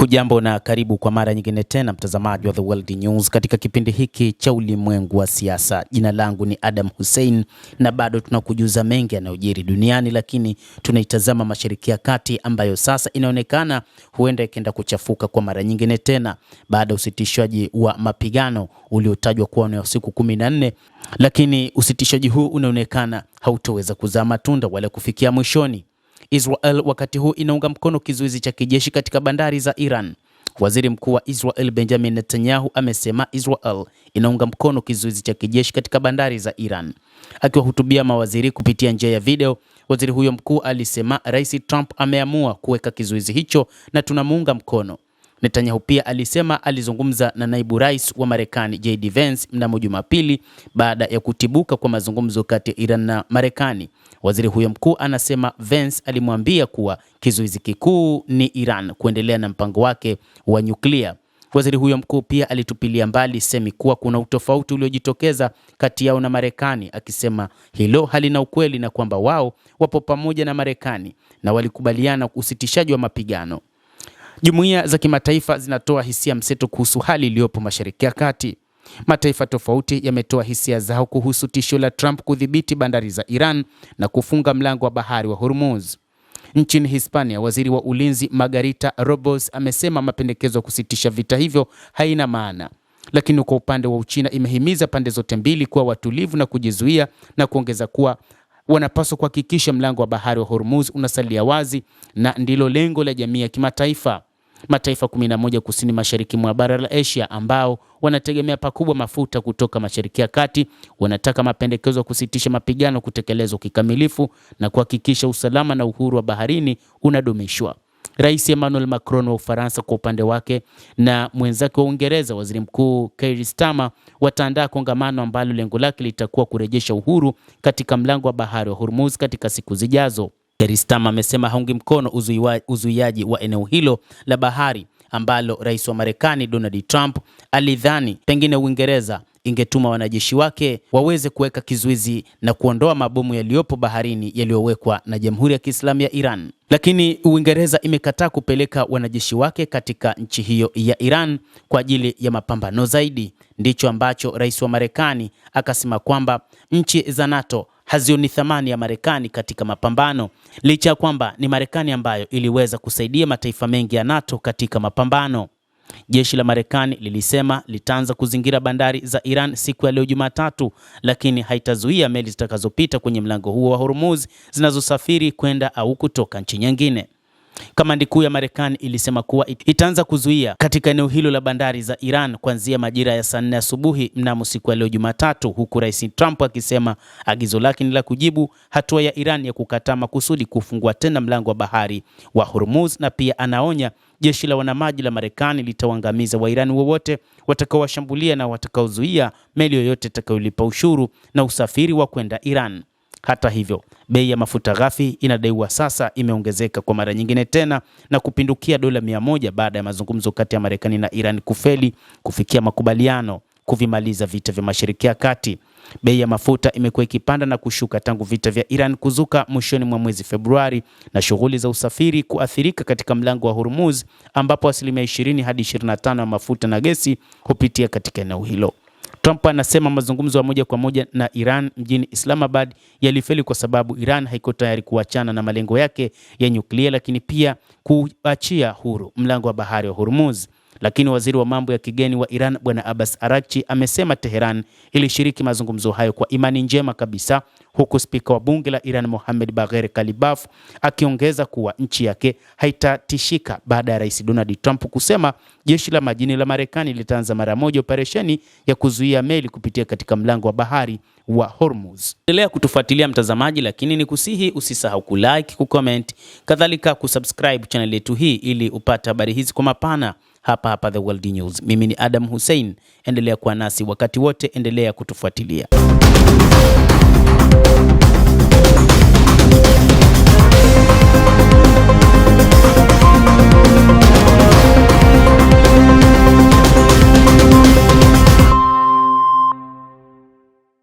Hujambo na karibu kwa mara nyingine tena mtazamaji wa The World News katika kipindi hiki cha ulimwengu wa siasa. Jina langu ni Adam Hussein na bado tunakujuza mengi yanayojiri duniani, lakini tunaitazama Mashariki ya Kati ambayo sasa inaonekana huenda ikaenda kuchafuka kwa mara nyingine tena baada ya usitishaji wa mapigano uliotajwa kuwa ni siku 14, lakini usitishaji huu unaonekana hautoweza kuzaa matunda wala kufikia mwishoni. Israel wakati huu inaunga mkono kizuizi cha kijeshi katika bandari za Iran. Waziri Mkuu wa Israel Benjamin Netanyahu amesema Israel inaunga mkono kizuizi cha kijeshi katika bandari za Iran. Akiwahutubia mawaziri kupitia njia ya video, waziri huyo mkuu alisema Rais Trump ameamua kuweka kizuizi hicho na tunamuunga mkono. Netanyahu pia alisema alizungumza na naibu rais wa Marekani JD Vance mnamo Jumapili baada ya kutibuka kwa mazungumzo kati ya Iran na Marekani. Waziri huyo mkuu anasema Vance alimwambia kuwa kizuizi kikuu ni Iran kuendelea na mpango wake wa nyuklia. Waziri huyo mkuu pia alitupilia mbali semi kuwa kuna utofauti uliojitokeza kati yao na Marekani, akisema hilo halina ukweli na kwamba wao wapo pamoja na Marekani na walikubaliana usitishaji wa mapigano. Jumuiya za kimataifa zinatoa hisia mseto kuhusu hali iliyopo Mashariki ya Kati. Mataifa tofauti yametoa hisia zao kuhusu tishio la Trump kudhibiti bandari za Iran na kufunga mlango wa bahari wa Hormuz. Nchini Hispania, waziri wa ulinzi Margarita Robles amesema mapendekezo ya kusitisha vita hivyo haina maana. Lakini kwa upande wa Uchina imehimiza pande zote mbili kuwa watulivu na kujizuia, na kuongeza kuwa wanapaswa kuhakikisha mlango wa bahari wa Hormuz unasalia wazi na ndilo lengo la jamii ya kimataifa. Mataifa 11 kusini mashariki mwa bara la Asia ambao wanategemea pakubwa mafuta kutoka Mashariki ya Kati wanataka mapendekezo ya kusitisha mapigano kutekelezwa kikamilifu na kuhakikisha usalama na uhuru wa baharini unadumishwa. Rais Emmanuel Macron wa Ufaransa kwa upande wake na mwenzake wa Uingereza Waziri Mkuu Keir Starmer wataandaa kongamano ambalo lengo lake litakuwa kurejesha uhuru katika mlango wa bahari wa Hormuz katika siku zijazo. Keir Starmer amesema haungi mkono uzuiaji wa eneo hilo la bahari ambalo rais wa Marekani Donald Trump alidhani pengine Uingereza ingetuma wanajeshi wake waweze kuweka kizuizi na kuondoa mabomu yaliyopo baharini yaliyowekwa na Jamhuri ya Kiislamu ya Iran. Lakini Uingereza imekataa kupeleka wanajeshi wake katika nchi hiyo ya Iran kwa ajili ya mapambano zaidi. Ndicho ambacho rais wa Marekani akasema kwamba nchi za NATO hazioni thamani ya Marekani katika mapambano, licha ya kwamba ni Marekani ambayo iliweza kusaidia mataifa mengi ya NATO katika mapambano. Jeshi la Marekani lilisema litaanza kuzingira bandari za Iran siku ya leo Jumatatu, lakini haitazuia meli zitakazopita kwenye mlango huo wa Hormuz zinazosafiri kwenda au kutoka nchi nyingine. Kamandi kuu ya Marekani ilisema kuwa itaanza kuzuia katika eneo hilo la bandari za Iran kuanzia majira ya saa 4 asubuhi mnamo siku ya leo Jumatatu, huku Rais Trump akisema agizo lake ni la kujibu hatua ya Iran ya kukataa makusudi kufungua tena mlango wa bahari wa Hormuz, na pia anaonya jeshi la wanamaji la Marekani litawaangamiza Wairani wowote watakaowashambulia na watakaozuia meli yoyote itakayolipa ushuru na usafiri wa kwenda Iran. Hata hivyo, bei ya mafuta ghafi inadaiwa sasa imeongezeka kwa mara nyingine tena na kupindukia dola 100 baada ya mazungumzo kati ya Marekani na Iran kufeli kufikia makubaliano kuvimaliza vita vya Mashariki ya Kati. Bei ya mafuta imekuwa ikipanda na kushuka tangu vita vya Iran kuzuka mwishoni mwa mwezi Februari na shughuli za usafiri kuathirika katika mlango wa Hormuz ambapo 20% hadi 25% ya mafuta na gesi hupitia katika eneo hilo. Trump anasema mazungumzo ya moja kwa moja na Iran mjini Islamabad yalifeli kwa sababu Iran haiko tayari kuachana na malengo yake ya nyuklia, lakini pia kuachia huru mlango wa bahari wa Hormuz. Lakini waziri wa mambo ya kigeni wa Iran Bwana Abbas Araghchi amesema Tehran ilishiriki mazungumzo hayo kwa imani njema kabisa, huku spika wa bunge la Iran Mohammad Bagher Kalibaf akiongeza kuwa nchi yake haitatishika baada ya Rais Donald Trump kusema jeshi la majini la Marekani litaanza mara moja operesheni ya kuzuia meli kupitia katika mlango wa bahari wa Hormuz. Endelea kutufuatilia mtazamaji, lakini ni kusihi usisahau kulike, kucomment, kadhalika kusubscribe channel yetu hii ili upate habari hizi kwa mapana hapa The World News. Mimi ni Adam Hussein, endelea kuwa nasi wakati wote, endelea kutufuatilia.